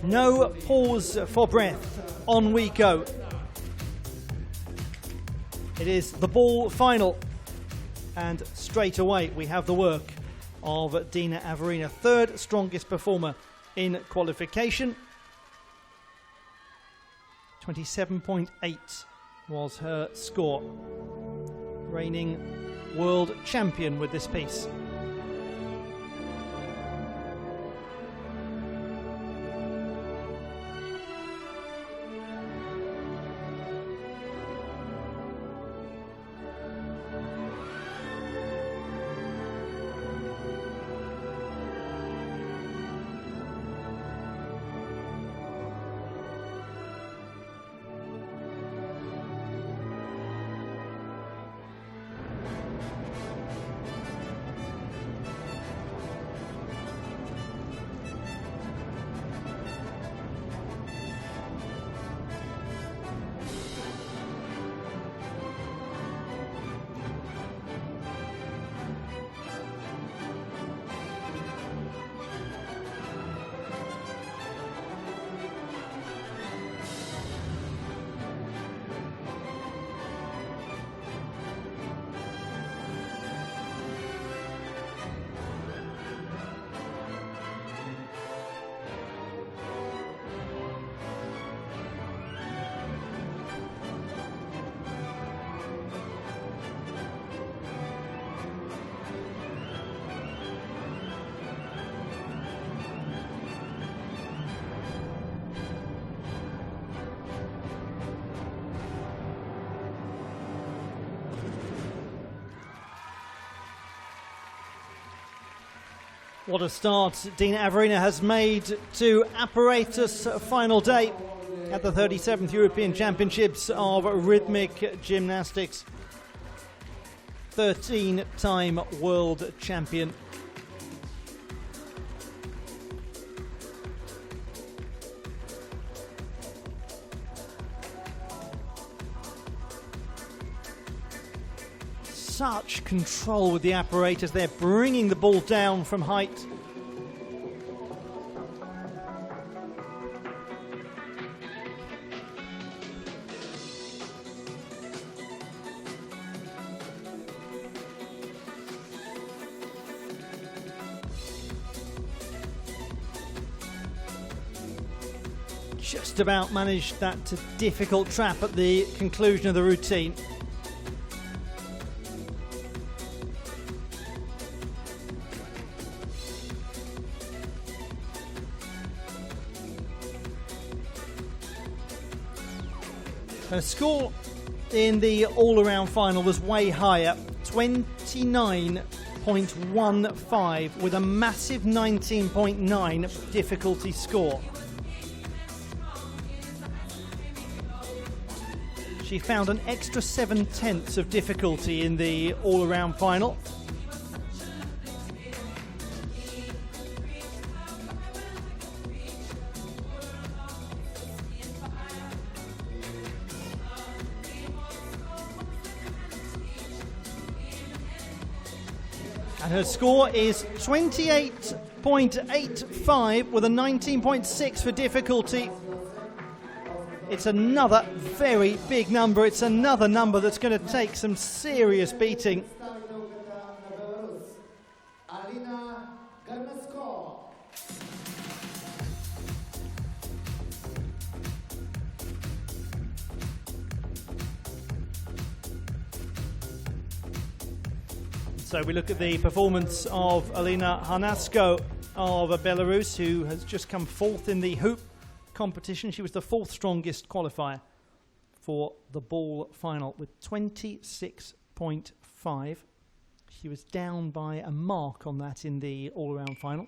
No pause for breath. On we go. It is the ball final. And straight away we have the work of Dina Averina, third strongest performer in qualification. 27.8 was her score. Reigning world champion with this piece. What a start Dina Averina has made to apparatus final day at the 37th European Championships of Rhythmic Gymnastics. 13-time world champion. Such control with the apparatus. They're bringing the ball down from height. Just about managed that difficult trap at the conclusion of the routine. Her score in the all-around final was way higher, 29.15 with a massive 19.9 difficulty score. She found an extra 7/10 of difficulty in the all-around final. And her score is 28.85 with a 19.6 for difficulty. It's another very big number. It's another number that's going to take some serious beating. So we look at the performance of Alina Harnasko of Belarus, who has just come fourth in the hoop competition. She was the fourth strongest qualifier for the ball final with 26.5. She was down by a mark on that in the all-around final.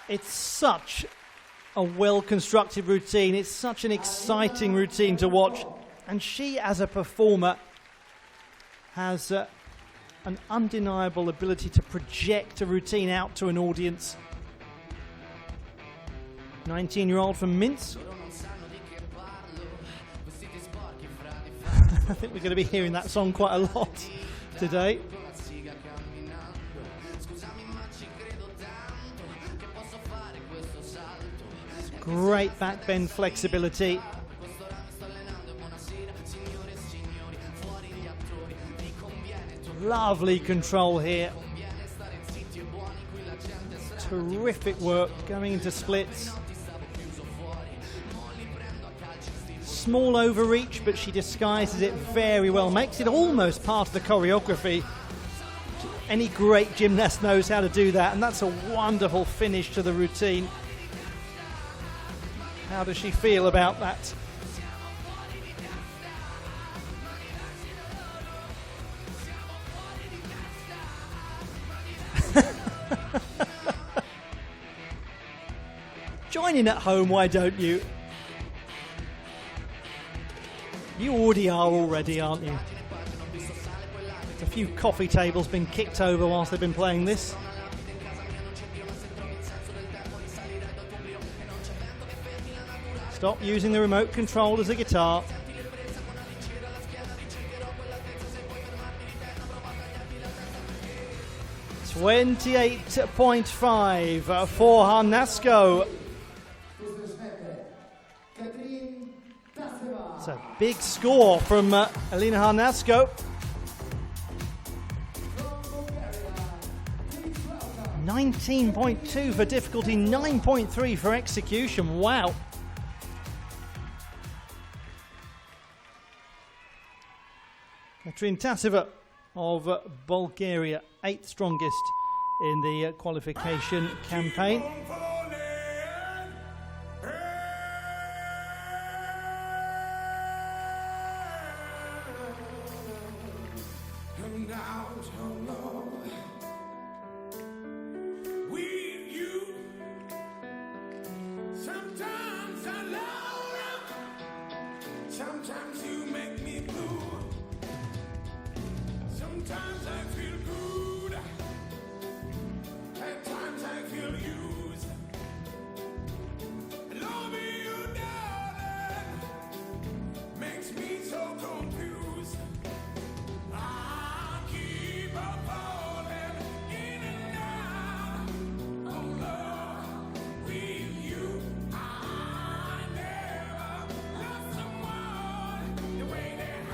It's such a well-constructed routine. It's such an exciting routine to watch. And she, as a performer, has an undeniable ability to project a routine out to an audience. 19-year-old from Minsk. I think we're going to be hearing that song quite a lot today. Great backbend flexibility. Lovely control here. Terrific work going into splits. Small overreach, but she disguises it very well. Makes it almost part of the choreography. Any great gymnast knows how to do that, and that's a wonderful finish to the routine. How does she feel about that? Join in at home, why don't you? You already are already, aren't you? A few coffee tables been kicked over whilst they've been playing this. Stop using the remote control as a guitar. $28.5 for Harnasko. It's a big score from Elina Harnasko. 19.2 for difficulty, 9.3 for execution. Wow. Katerina Taseva of Bulgaria, 8th strongest in the qualification campaign. Sometimes you make me blue. Sometimes I feel good. At times I feel used. Loving you, darling, makes me so confused. I keep on falling in and out of love with you. I never loved someone the way that I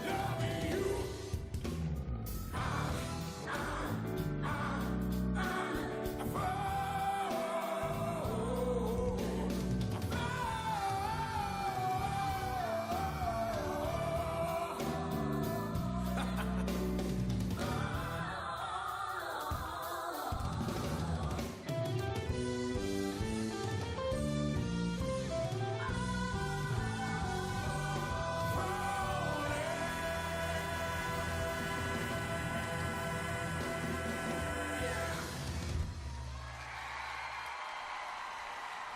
love you.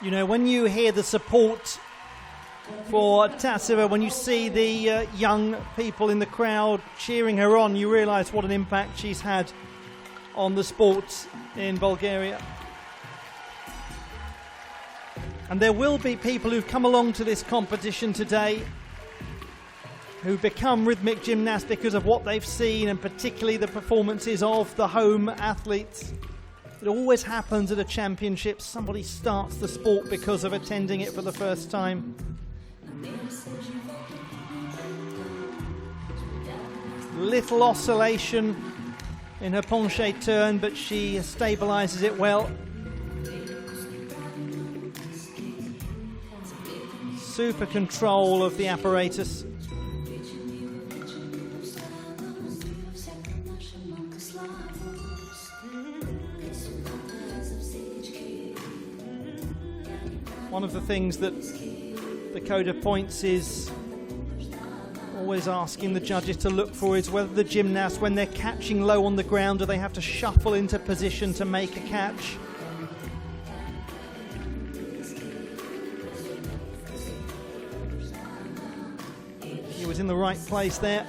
You know, when you hear the support for Taseva, when you see the young people in the crowd cheering her on, you realise what an impact she's had on the sport in Bulgaria. And there will be people who've come along to this competition today who become rhythmic gymnasts because of what they've seen, and particularly the performances of the home athletes. It always happens at a championship. Somebody starts the sport because of attending it for the first time. Little oscillation in her penché turn, but she stabilises it well. Super control of the apparatus. One of the things that the code of points is always asking the judges to look for is whether the gymnasts, when they're catching low on the ground, do they have to shuffle into position to make a catch? He was in the right place there.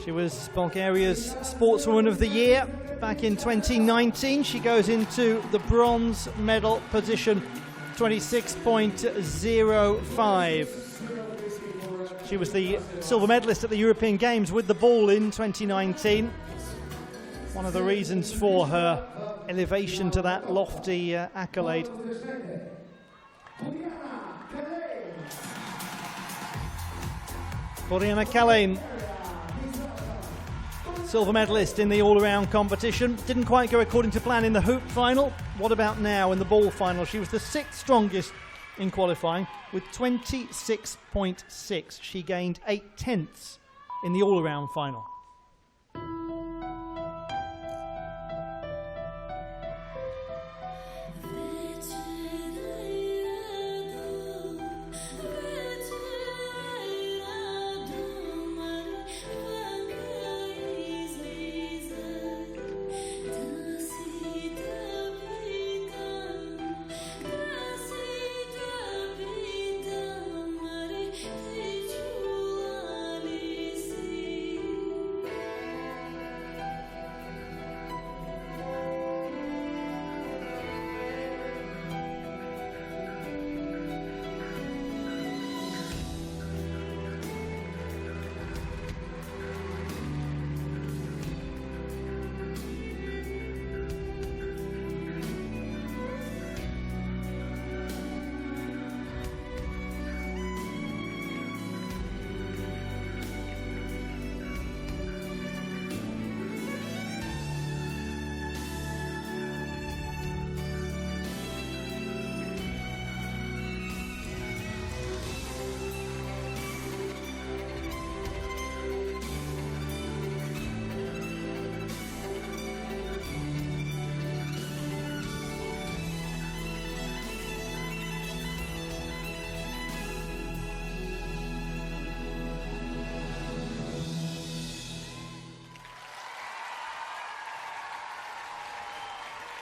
She was Bulgaria's Sportswoman of the Year back in 2019. She goes into the bronze medal position, 26.05. She was the silver medalist at the European Games with the ball in 2019. One of the reasons for her elevation to that lofty accolade. Varna Kalin, silver medalist in the all-around competition. Didn't quite go according to plan in the hoop final. What about now in the ball final? She was the 6th strongest in qualifying with 26.6. She gained 8/10 in the all-around final.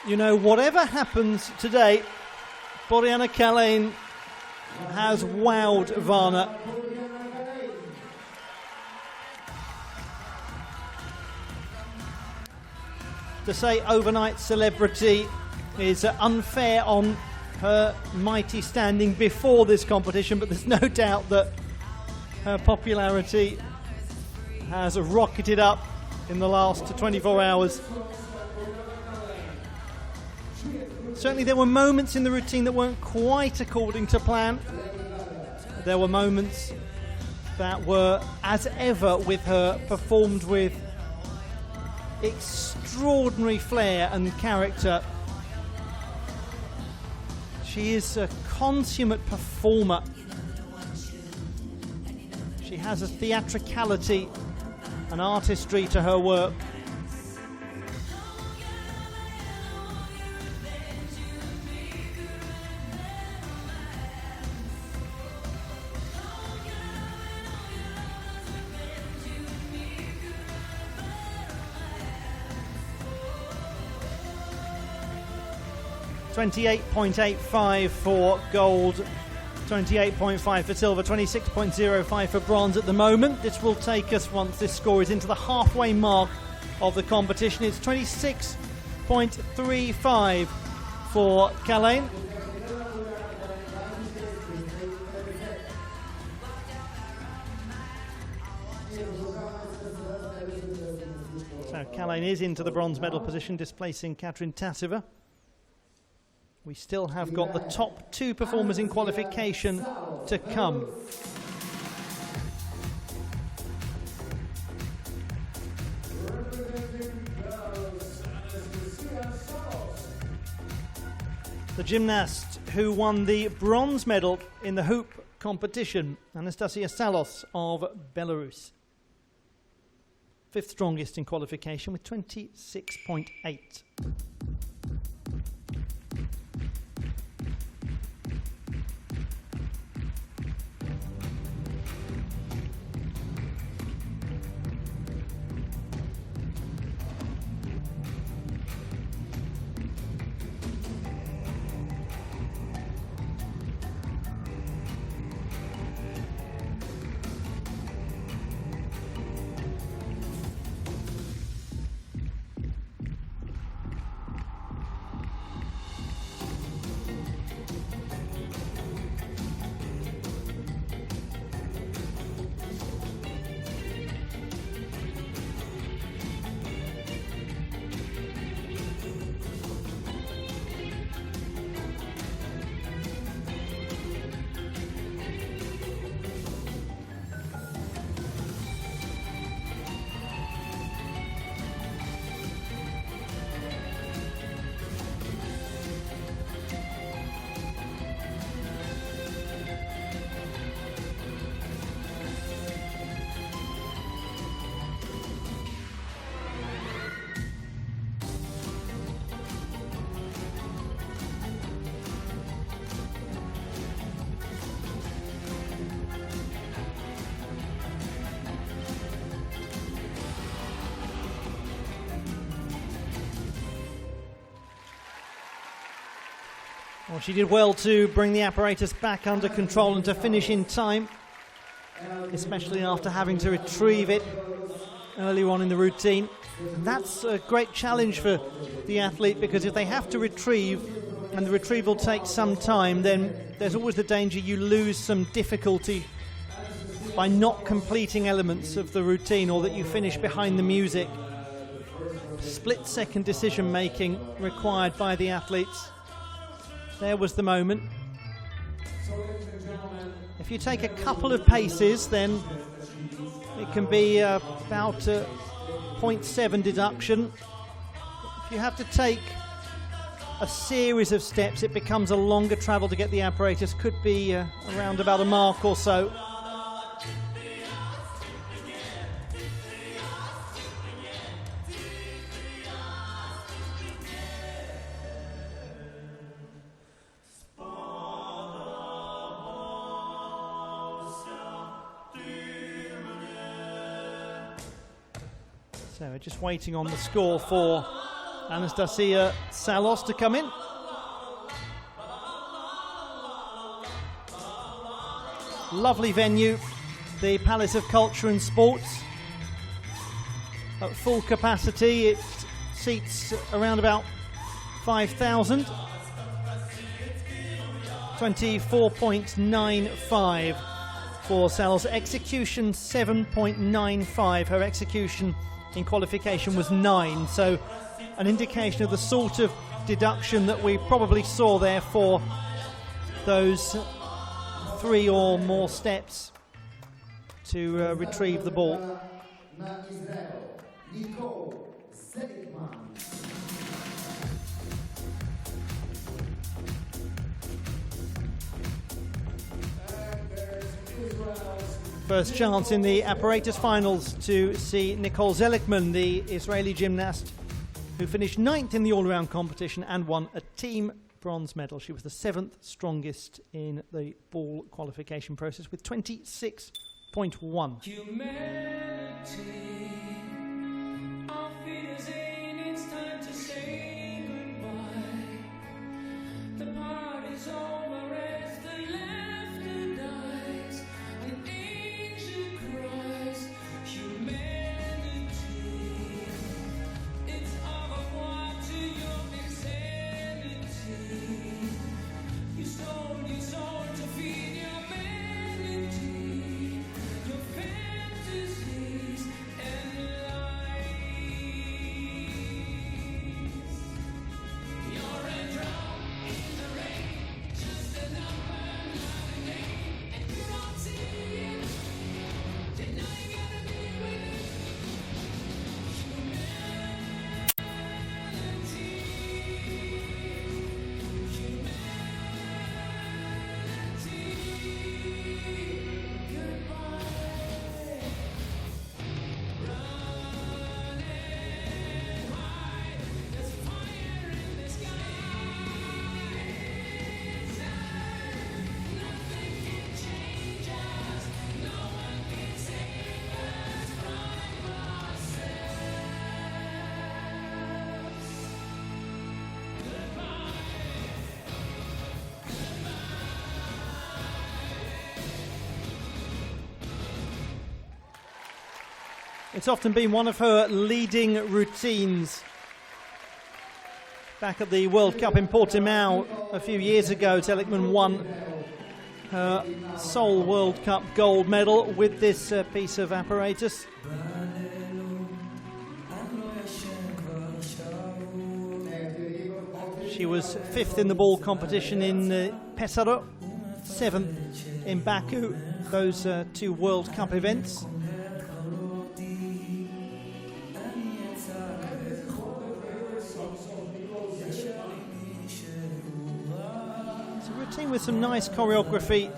You know, whatever happens today, Varna Kalin has wowed Varna. To say overnight celebrity is unfair on her mighty standing before this competition, but there's no doubt that her popularity has rocketed up in the last 24 hours. Certainly there were moments in the routine that weren't quite according to plan. There were moments that were, as ever with her, performed with extraordinary flair and character. She is a consummate performer. She has a theatricality, an artistry to her work. .28.85 for gold 28.5 for silver, 26.05 for bronze at the moment. This will take us, once this score is into the halfway mark of the competition, it's 26.35 for Calais. So Calais is into the bronze medal position, displacing Katrin Tasova. We still have got the top two performers in qualification to come. The gymnast who won the bronze medal in the hoop competition, Anastasia Salos of Belarus. Fifth strongest in qualification with 26.8. Well, she did well to bring the apparatus back under control and to finish in time, especially after having to retrieve it earlier on in the routine. And that's a great challenge for the athlete, because if they have to retrieve and the retrieval takes some time, then there's always the danger you lose some difficulty by not completing elements of the routine, or that you finish behind the music. Split-second decision making required by the athletes. There was the moment. If you take a couple of paces, then it can be about a 0.7 deduction. If you have to take a series of steps, it becomes a longer travel to get the apparatus. Could be around about a mark or so. So we're just waiting on the score for Anastasia Salos to come in. Lovely venue, the Palace of Culture and Sports. At full capacity, it seats around about 5,000. 24.95 for Salos. Execution 7.95. Her execution in qualification was 9, so an indication of the sort of deduction that we probably saw there for those 3 or more steps to retrieve the ball. First chance in the apparatus finals to see Nicole Zelikman, the Israeli gymnast who finished 9th in the all-around competition and won a team bronze medal. She was the 7th strongest in the ball qualification process with 26.1. Humanity, auf Wiedersehen, it's time to say goodbye. The party's over as the laughter It's often been one of her leading routines. Back at the World Cup in Portimao a few years ago, Seligman won her sole World Cup gold medal with this piece of apparatus. She was 5th in the ball competition in Pesaro, 7th in Baku, those two World Cup events. It's a routine with some nice choreography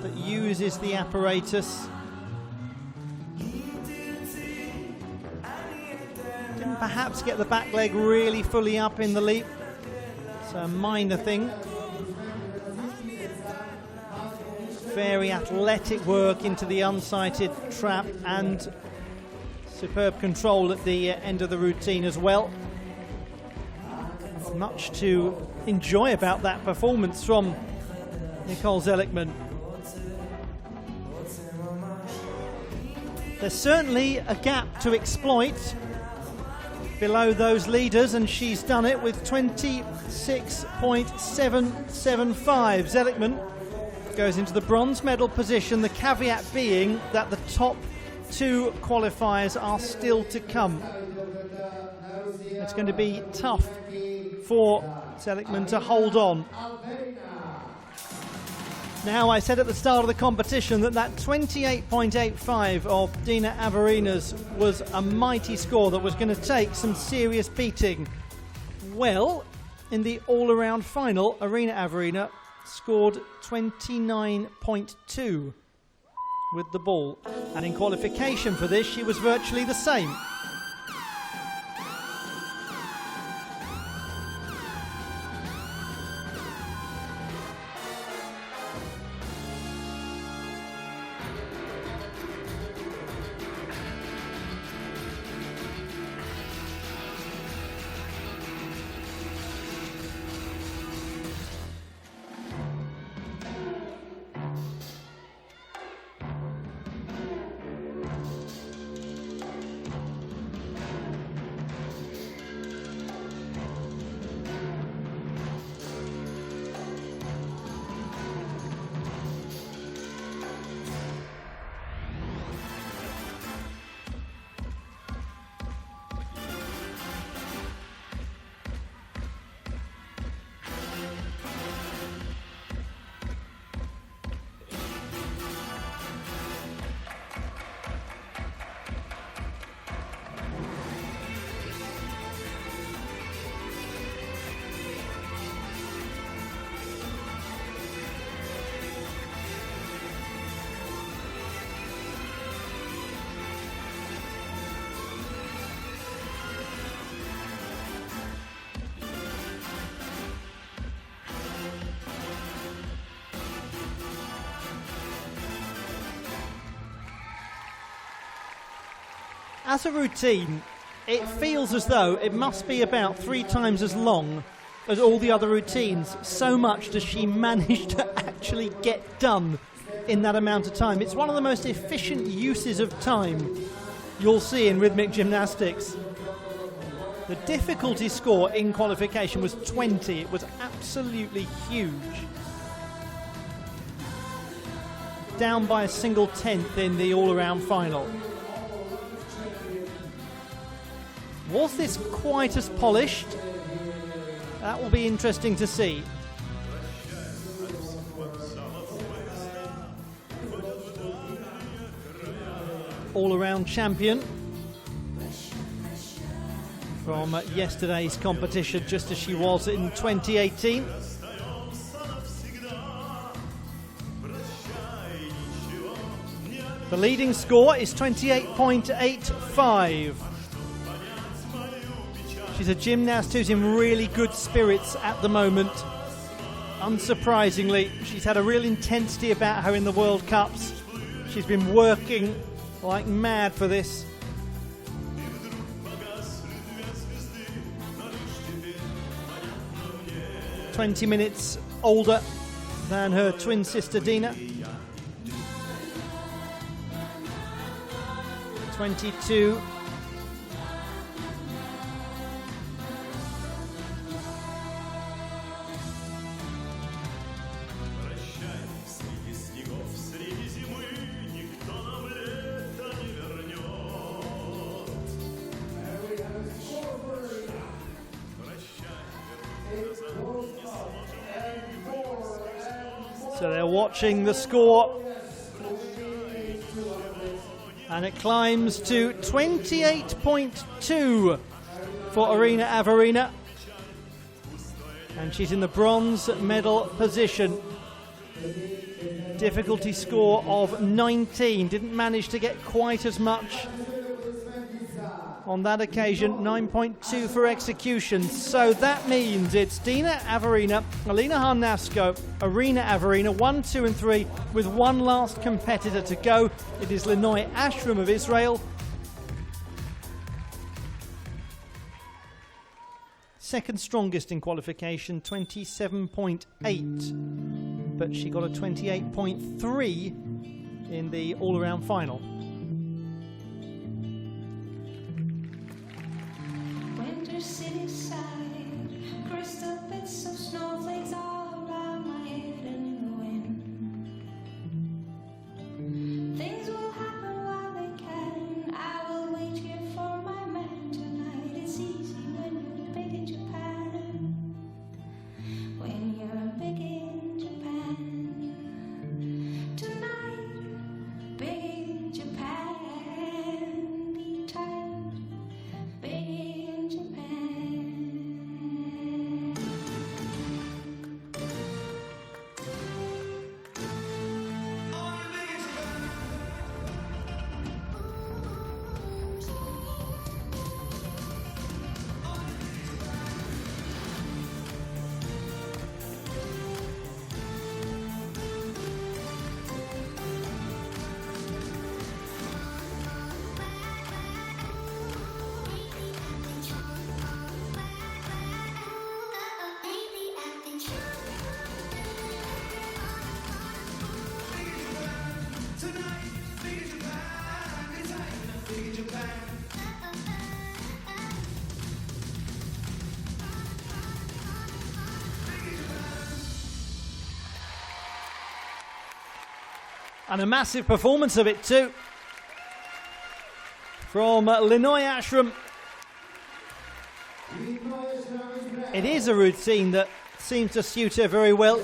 that uses the apparatus. Didn't perhaps get the back leg really fully up in the leap. It's a minor thing. Very athletic work into the unsighted trap and superb control at the end of the routine as well. Much to enjoy about that performance from Nicole Seligman. There's certainly a gap to exploit below those leaders, and she's done it with 26.775. Seligman goes into the bronze medal position, the caveat being that the top two qualifiers are still to come. It's going to be tough for Seligman to hold on. Now, I said at the start of the competition that 28.85 of Dina Averina's was a mighty score that was going to take some serious beating. Well, in the all-around final, Arina Averina scored 29.2 with the ball. And in qualification for this, she was virtually the same. As a routine, it feels as though it must be about 3 times as long as all the other routines. So much does she manage to actually get done in that amount of time. It's one of the most efficient uses of time you'll see in rhythmic gymnastics. The difficulty score in qualification was 20. It was absolutely huge. Down by a single tenth in the all-around final. Was this quite as polished? That will be interesting to see. All-around champion from yesterday's competition, just as she was in 2018. The leading score is 28.85. She's a gymnast who's in really good spirits at the moment. Unsurprisingly, she's had a real intensity about her in the World Cups. She's been working like mad for this. "20 minutes older than her twin sister Dina. 22. So they're watching the score, and it climbs to 28.2 for Arina Averina, and she's in the bronze medal position. Difficulty score of 19, didn't manage to get quite as much on that occasion. 9.2 for execution. So that means it's Dina Averina, Alina Harnasko, Arina Averina, 1, 2 and 3, with one last competitor to go. It is Linoy Ashram of Israel. Second strongest in qualification, 27.8, but she got a 28.3 in the all-around final. City side, crystal bits of snowflakes all around my head and in the wind. Things will happen while they can. I will wait here for my man tonight. It's easy when you're big in Japan. When you're big in Japan. Tonight, big in Japan. Be tired, big in Japan. And a massive performance of it too from Linoy Ashram. It is a routine that seems to suit her very well.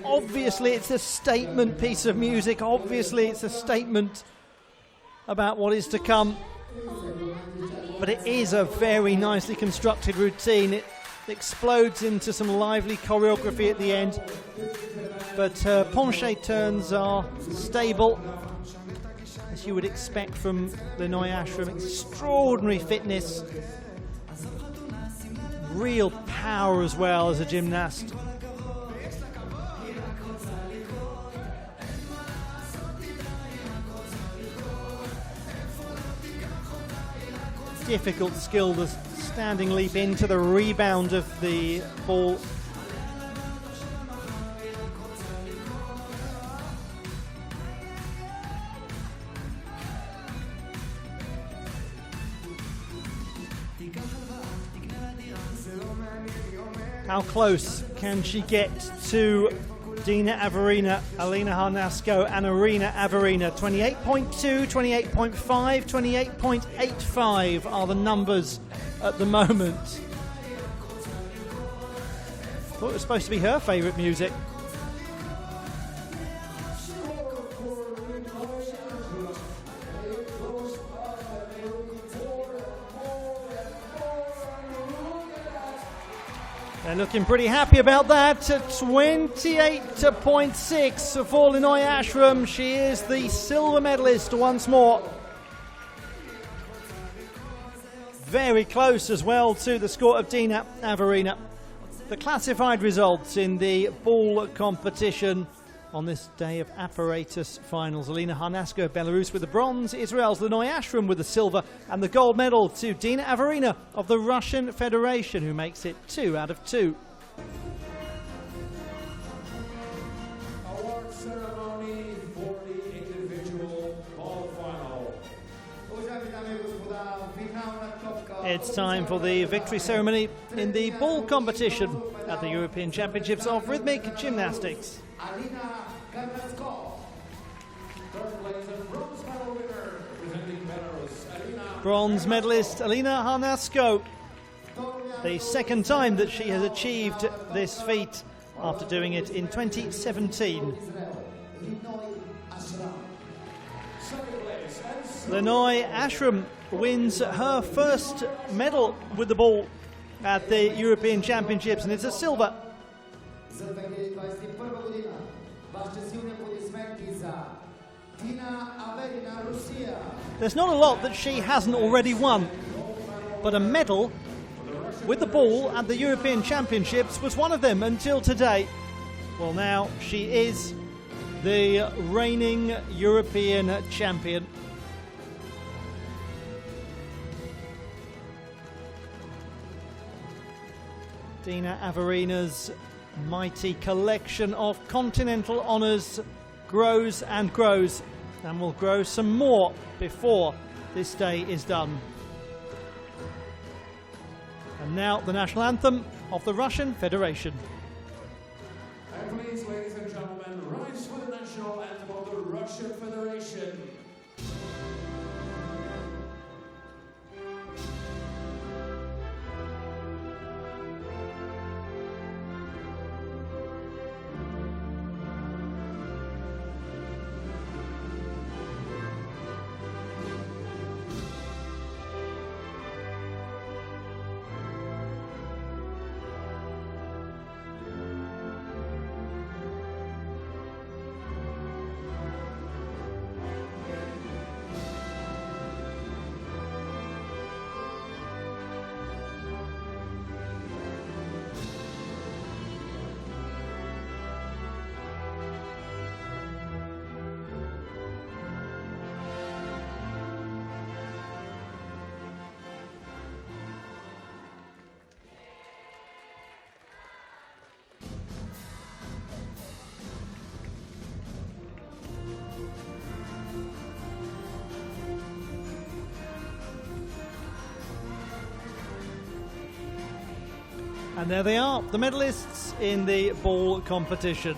Obviously it's a statement piece of music, obviously it's a statement about what is to come, but it is a very nicely constructed routine. It explodes into some lively choreography at the end, but her penché turns are stable, as you would expect from Linoy Ashram. Extraordinary fitness, real power as well as a gymnast. Difficult skill, the standing leap into the rebound of the ball. How close can she get to Dina Averina, Alina Harnasko and Arina Averina? 28.2, 28.5, 28.85 are the numbers at the moment. Thought it was supposed to be her favourite music. They're looking pretty happy about that. 28.6 for Linoy Ashram. She is the silver medalist once more. Very close as well to the score of Dina Averina. The classified results in the ball competition on this day of apparatus finals. Alina Harnasko of Belarus with the bronze, Israel's Linoy Ashram with the silver, and the gold medal to Dina Averina of the Russian Federation, who makes it 2 out of 2. Award ceremony for the individual ball final. It's time for the victory ceremony in the ball competition at the European Championships of Rhythmic Gymnastics. Alina Kanasko. Third place and bronze medal winner representing Belarus, Alina. Bronze medalist Alina Harnasko. The second time that she has achieved this feat after doing it in 2017. Lenoy Ashram wins her first medal with the ball at the European Championships, and it's a silver. There's not a lot that she hasn't already won, but a medal with the ball at the European Championships was one of them until today. Well, now she is the reigning European champion. Dina Averina's mighty collection of continental honours grows and grows, and will grow some more before this day is done. And now the national anthem of the Russian Federation. And please, ladies and gentlemen, rise for the national anthem of the Russian Federation. And there they are, the medalists in the ball competition.